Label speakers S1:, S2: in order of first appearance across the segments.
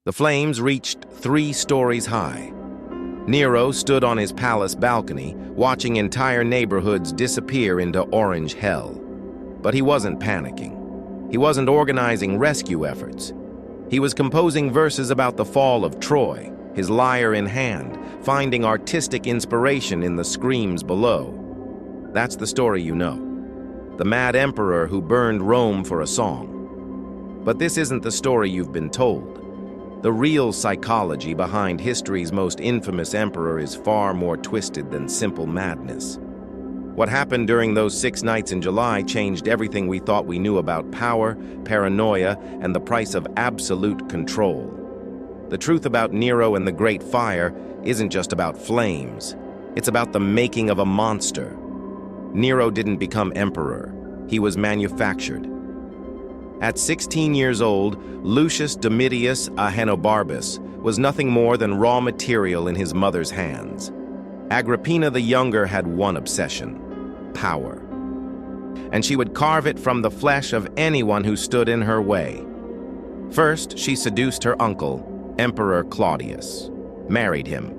S1: The flames reached 3 stories high. Nero stood on his palace balcony, watching entire neighborhoods disappear into orange hell. But he wasn't panicking. He wasn't organizing rescue efforts. He was composing verses about the fall of Troy, his lyre in hand, finding artistic inspiration in the screams below. That's the story you know. The mad emperor who burned Rome for a song. But this isn't the story you've been told. The real psychology behind history's most infamous emperor is far more twisted than simple madness. What happened during those 6 nights in July changed everything we thought we knew about power, paranoia, and the price of absolute control. The truth about Nero and the Great Fire isn't just about flames. It's about the making of a monster. Nero didn't become emperor. He was manufactured. At 16 years old, Lucius Domitius Ahenobarbus was nothing more than raw material in his mother's hands. Agrippina the Younger had one obsession: power. And she would carve it from the flesh of anyone who stood in her way. First, she seduced her uncle, Emperor Claudius, married him,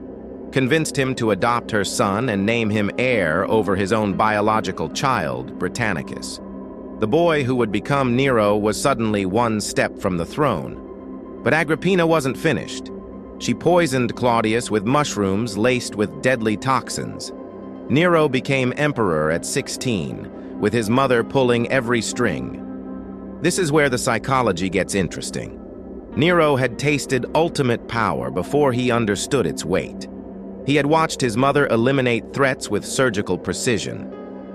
S1: convinced him to adopt her son and name him heir over his own biological child, Britannicus. The boy who would become Nero was suddenly one step from the throne. But Agrippina wasn't finished. She poisoned Claudius with mushrooms laced with deadly toxins. Nero became emperor at 16, with his mother pulling every string. This is where the psychology gets interesting. Nero had tasted ultimate power before he understood its weight. He had watched his mother eliminate threats with surgical precision.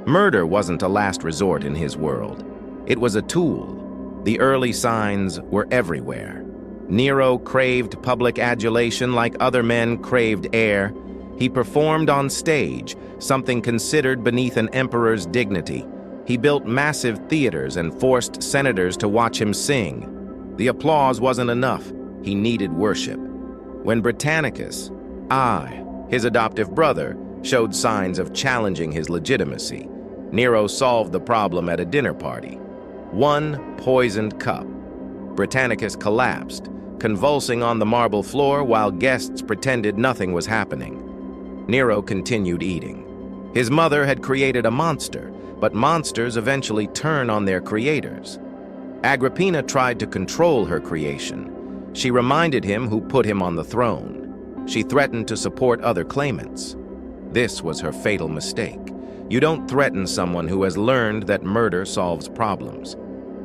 S1: Murder wasn't a last resort in his world. It was a tool. The early signs were everywhere. Nero craved public adulation like other men craved air. He performed on stage, something considered beneath an emperor's dignity. He built massive theaters and forced senators to watch him sing. The applause wasn't enough. He needed worship. When Britannicus, his adoptive brother, showed signs of challenging his legitimacy, Nero solved the problem at a dinner party. 1 poisoned cup. Britannicus collapsed, convulsing on the marble floor while guests pretended nothing was happening. Nero continued eating. His mother had created a monster, but monsters eventually turn on their creators. Agrippina tried to control her creation. She reminded him who put him on the throne. She threatened to support other claimants. This was her fatal mistake. You don't threaten someone who has learned that murder solves problems.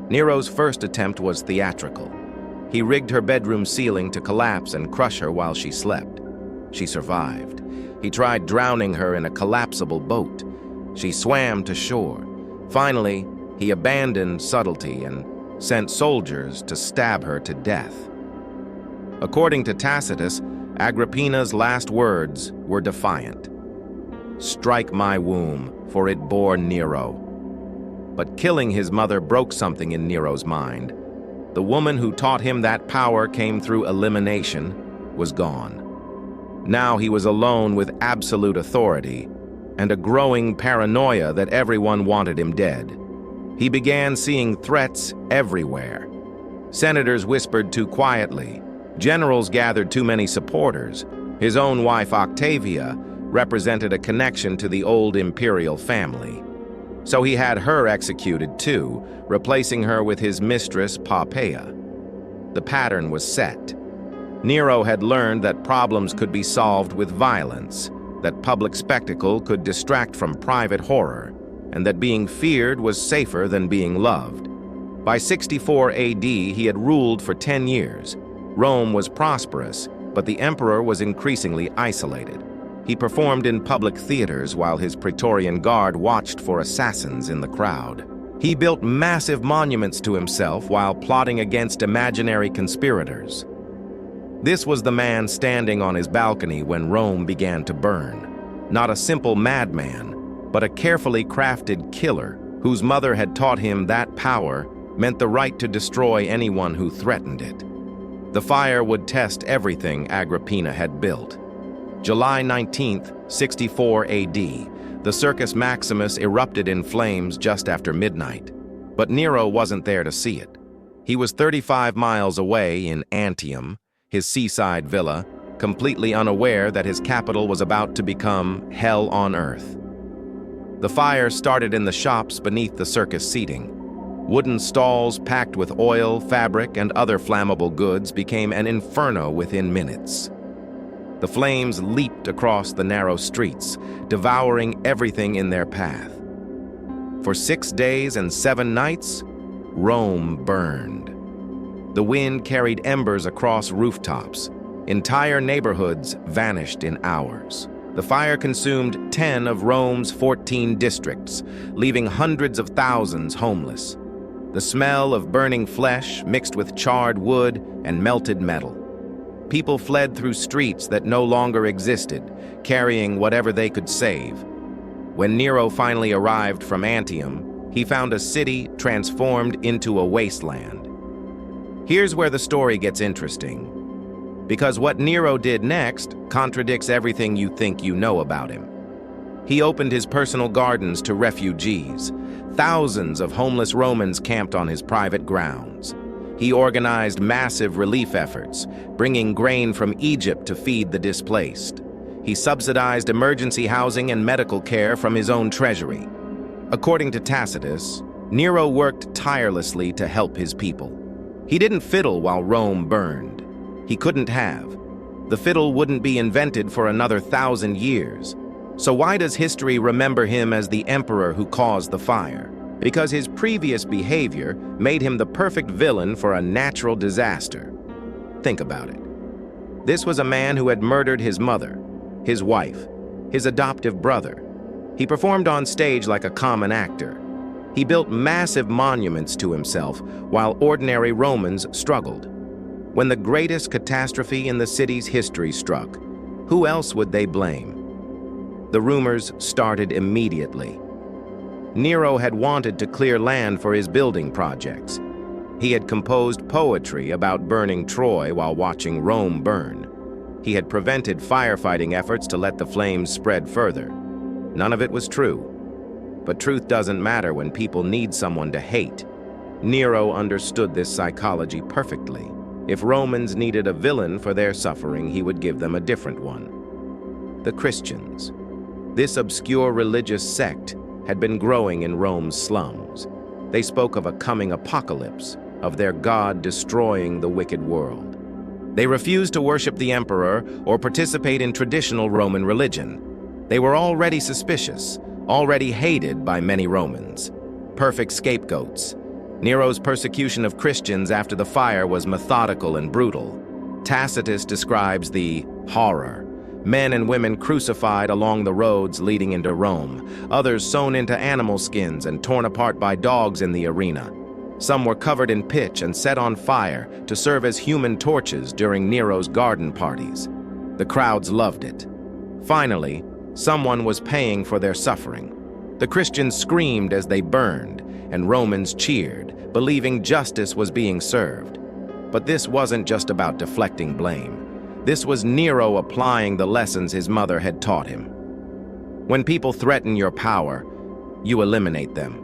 S1: Nero's first attempt was theatrical. He rigged her bedroom ceiling to collapse and crush her while she slept. She survived. He tried drowning her in a collapsible boat. She swam to shore. Finally, he abandoned subtlety and sent soldiers to stab her to death. According to Tacitus, Agrippina's last words were defiant. "Strike my womb, for it bore Nero." But killing his mother broke something in Nero's mind. The woman who taught him that power came through elimination was gone. Now he was alone with absolute authority and a growing paranoia that everyone wanted him dead. He began seeing threats everywhere. Senators whispered too quietly. Generals gathered too many supporters. His own wife, Octavia, represented a connection to the old Imperial family. So he had her executed too, replacing her with his mistress, Poppaea. The pattern was set. Nero had learned that problems could be solved with violence, that public spectacle could distract from private horror, and that being feared was safer than being loved. By 64 AD, he had ruled for 10 years. Rome was prosperous, but the emperor was increasingly isolated. He performed in public theaters while his Praetorian Guard watched for assassins in the crowd. He built massive monuments to himself while plotting against imaginary conspirators. This was the man standing on his balcony when Rome began to burn. Not a simple madman, but a carefully crafted killer whose mother had taught him that power meant the right to destroy anyone who threatened it. The fire would test everything Agrippina had built. July 19th, 64 AD, the Circus Maximus erupted in flames just after midnight. But Nero wasn't there to see it. He was 35 miles away in Antium, his seaside villa, completely unaware that his capital was about to become hell on earth. The fire started in the shops beneath the circus seating. Wooden stalls packed with oil, fabric, and other flammable goods became an inferno within minutes. The flames leaped across the narrow streets, devouring everything in their path. For 6 days and 7 nights, Rome burned. The wind carried embers across rooftops. Entire neighborhoods vanished in hours. The fire consumed 10 of Rome's 14 districts, leaving hundreds of thousands homeless. The smell of burning flesh mixed with charred wood and melted metal. People fled through streets that no longer existed, carrying whatever they could save. When Nero finally arrived from Antium, he found a city transformed into a wasteland. Here's where the story gets interesting, because what Nero did next contradicts everything you think you know about him. He opened his personal gardens to refugees. Thousands of homeless Romans camped on his private grounds. He organized massive relief efforts, bringing grain from Egypt to feed the displaced. He subsidized emergency housing and medical care from his own treasury. According to Tacitus, Nero worked tirelessly to help his people. He didn't fiddle while Rome burned. He couldn't have. The fiddle wouldn't be invented for another 1,000 years. So why does history remember him as the emperor who caused the fire? Because his previous behavior made him the perfect villain for a natural disaster. Think about it. This was a man who had murdered his mother, his wife, his adoptive brother. He performed on stage like a common actor. He built massive monuments to himself while ordinary Romans struggled. When the greatest catastrophe in the city's history struck, who else would they blame? The rumors started immediately. Nero had wanted to clear land for his building projects. He had composed poetry about burning Troy while watching Rome burn. He had prevented firefighting efforts to let the flames spread further. None of it was true. But truth doesn't matter when people need someone to hate. Nero understood this psychology perfectly. If Romans needed a villain for their suffering, he would give them a different one. The Christians. This obscure religious sect had been growing in Rome's slums. They spoke of a coming apocalypse, of their God destroying the wicked world. They refused to worship the emperor or participate in traditional Roman religion. They were already suspicious, already hated by many Romans. Perfect scapegoats. Nero's persecution of Christians after the fire was methodical and brutal. Tacitus describes the horror. Men and women crucified along the roads leading into Rome, others sewn into animal skins and torn apart by dogs in the arena. Some were covered in pitch and set on fire to serve as human torches during Nero's garden parties. The crowds loved it. Finally, someone was paying for their suffering. The Christians screamed as they burned, and Romans cheered, believing justice was being served. But this wasn't just about deflecting blame. This was Nero applying the lessons his mother had taught him. When people threaten your power, you eliminate them.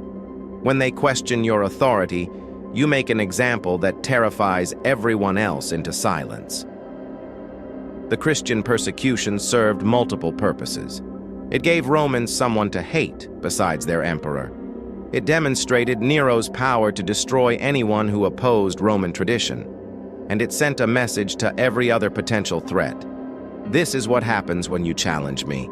S1: When they question your authority, you make an example that terrifies everyone else into silence. The Christian persecution served multiple purposes. It gave Romans someone to hate besides their emperor. It demonstrated Nero's power to destroy anyone who opposed Roman tradition. And it sent a message to every other potential threat. This is what happens when you challenge me.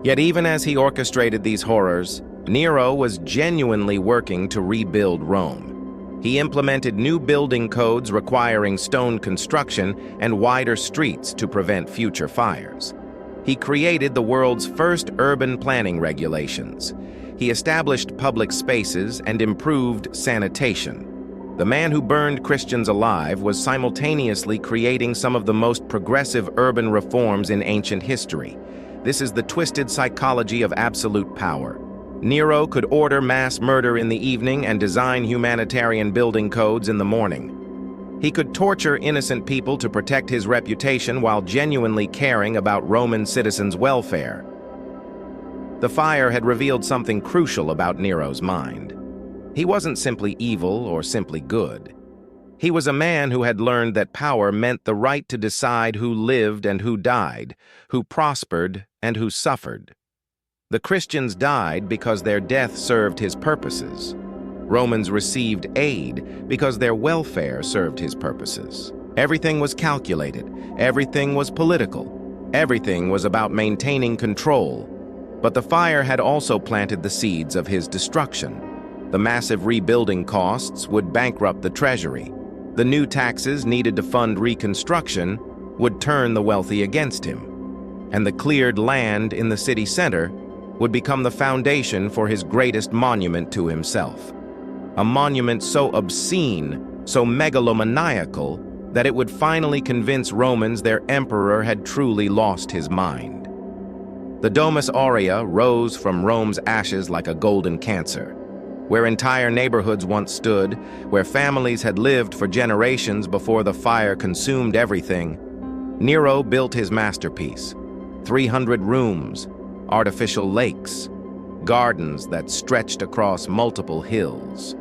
S1: Yet even as he orchestrated these horrors, Nero was genuinely working to rebuild Rome. He implemented new building codes requiring stone construction and wider streets to prevent future fires. He created the world's first urban planning regulations. He established public spaces and improved sanitation. The man who burned Christians alive was simultaneously creating some of the most progressive urban reforms in ancient history. This is the twisted psychology of absolute power. Nero could order mass murder in the evening and design humanitarian building codes in the morning. He could torture innocent people to protect his reputation while genuinely caring about Roman citizens' welfare. The fire had revealed something crucial about Nero's mind. He wasn't simply evil or simply good. He was a man who had learned that power meant the right to decide who lived and who died, who prospered and who suffered. The Christians died because their death served his purposes. Romans received aid because their welfare served his purposes. Everything was calculated. Everything was political. Everything was about maintaining control. But the fire had also planted the seeds of his destruction. The massive rebuilding costs would bankrupt the treasury. The new taxes needed to fund reconstruction would turn the wealthy against him. And the cleared land in the city center would become the foundation for his greatest monument to himself. A monument so obscene, so megalomaniacal, that it would finally convince Romans their emperor had truly lost his mind. The Domus Aurea rose from Rome's ashes like a golden cancer. Where entire neighborhoods once stood, where families had lived for generations before the fire consumed everything, Nero built his masterpiece. 300 rooms, artificial lakes, gardens that stretched across multiple hills.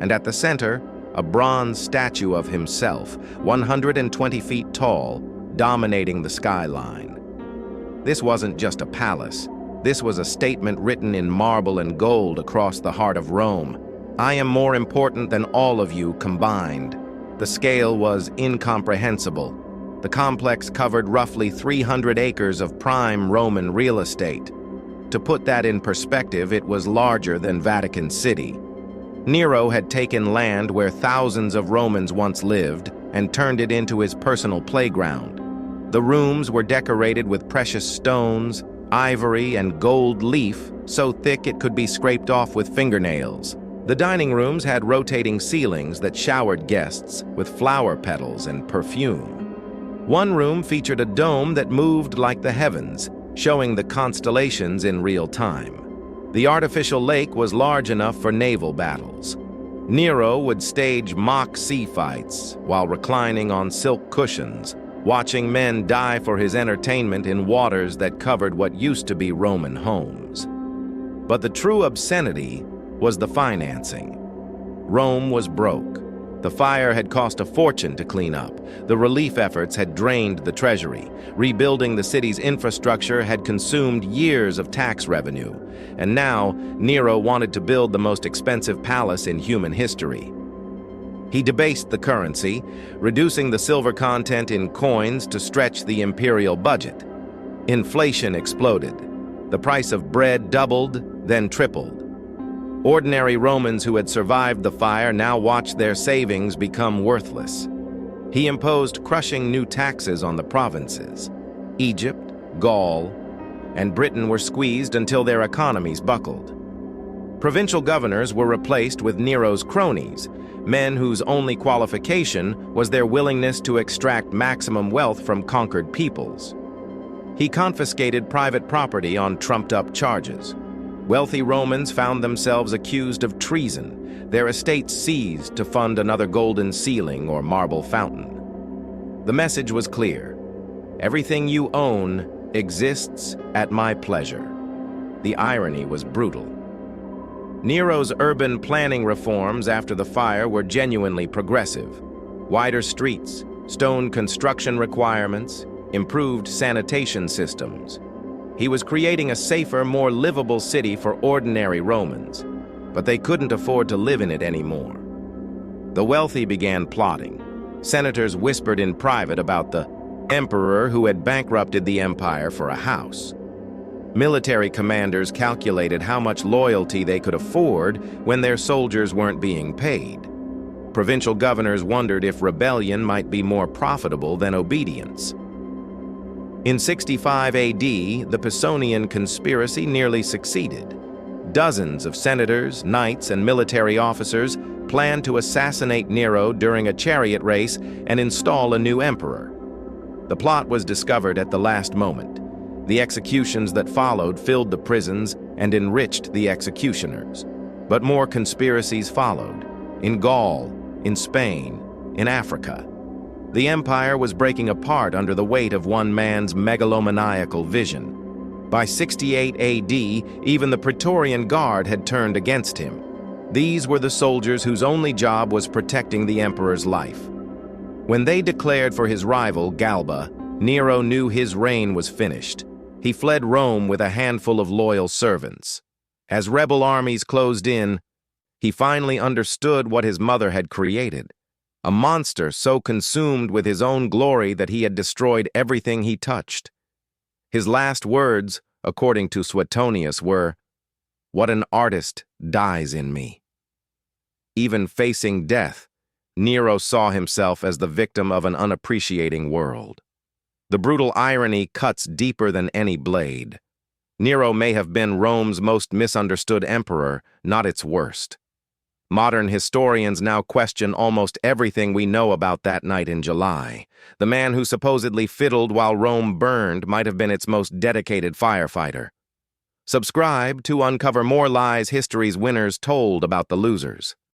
S1: And at the center, a bronze statue of himself, 120 feet tall, dominating the skyline. This wasn't just a palace. This was a statement written in marble and gold across the heart of Rome. I am more important than all of you combined. The scale was incomprehensible. The complex covered roughly 300 acres of prime Roman real estate. To put that in perspective, it was larger than Vatican City. Nero had taken land where thousands of Romans once lived and turned it into his personal playground. The rooms were decorated with precious stones, ivory, and gold leaf so thick it could be scraped off with fingernails. The dining rooms had rotating ceilings that showered guests with flower petals and perfume. One room featured a dome that moved like the heavens, showing the constellations in real time. The artificial lake was large enough for naval battles. Nero would stage mock sea fights while reclining on silk cushions, watching men die for his entertainment in waters that covered what used to be Roman homes. But the true obscenity was the financing. Rome was broke. The fire had cost a fortune to clean up. The relief efforts had drained the treasury. Rebuilding the city's infrastructure had consumed years of tax revenue. And now, Nero wanted to build the most expensive palace in human history. He debased the currency, reducing the silver content in coins to stretch the imperial budget. Inflation exploded. The price of bread doubled, then tripled. Ordinary Romans who had survived the fire now watched their savings become worthless. He imposed crushing new taxes on the provinces. Egypt, Gaul, and Britain were squeezed until their economies buckled. Provincial governors were replaced with Nero's cronies, men whose only qualification was their willingness to extract maximum wealth from conquered peoples. He confiscated private property on trumped-up charges. Wealthy Romans found themselves accused of treason, their estates seized to fund another golden ceiling or marble fountain. The message was clear. Everything you own exists at my pleasure. The irony was brutal. Nero's urban planning reforms after the fire were genuinely progressive. Wider streets, stone construction requirements, improved sanitation systems. He was creating a safer, more livable city for ordinary Romans, but they couldn't afford to live in it anymore. The wealthy began plotting. Senators whispered in private about the emperor who had bankrupted the empire for a house. Military commanders calculated how much loyalty they could afford when their soldiers weren't being paid. Provincial governors wondered if rebellion might be more profitable than obedience. In 65 AD, the Pisonian conspiracy nearly succeeded. Dozens of senators, knights, and military officers planned to assassinate Nero during a chariot race and install a new emperor. The plot was discovered at the last moment. The executions that followed filled the prisons and enriched the executioners. But more conspiracies followed, in Gaul, in Spain, in Africa. The empire was breaking apart under the weight of one man's megalomaniacal vision. By 68 AD, even the Praetorian Guard had turned against him. These were the soldiers whose only job was protecting the emperor's life. When they declared for his rival, Galba, Nero knew his reign was finished. He fled Rome with a handful of loyal servants. As rebel armies closed in, he finally understood what his mother had created. A monster so consumed with his own glory that he had destroyed everything he touched. His last words, according to Suetonius, were, "What an artist dies in me." Even facing death, Nero saw himself as the victim of an unappreciating world. The brutal irony cuts deeper than any blade. Nero may have been Rome's most misunderstood emperor, not its worst. Modern historians now question almost everything we know about that night in July. The man who supposedly fiddled while Rome burned might have been its most dedicated firefighter. Subscribe to uncover more lies history's winners told about the losers.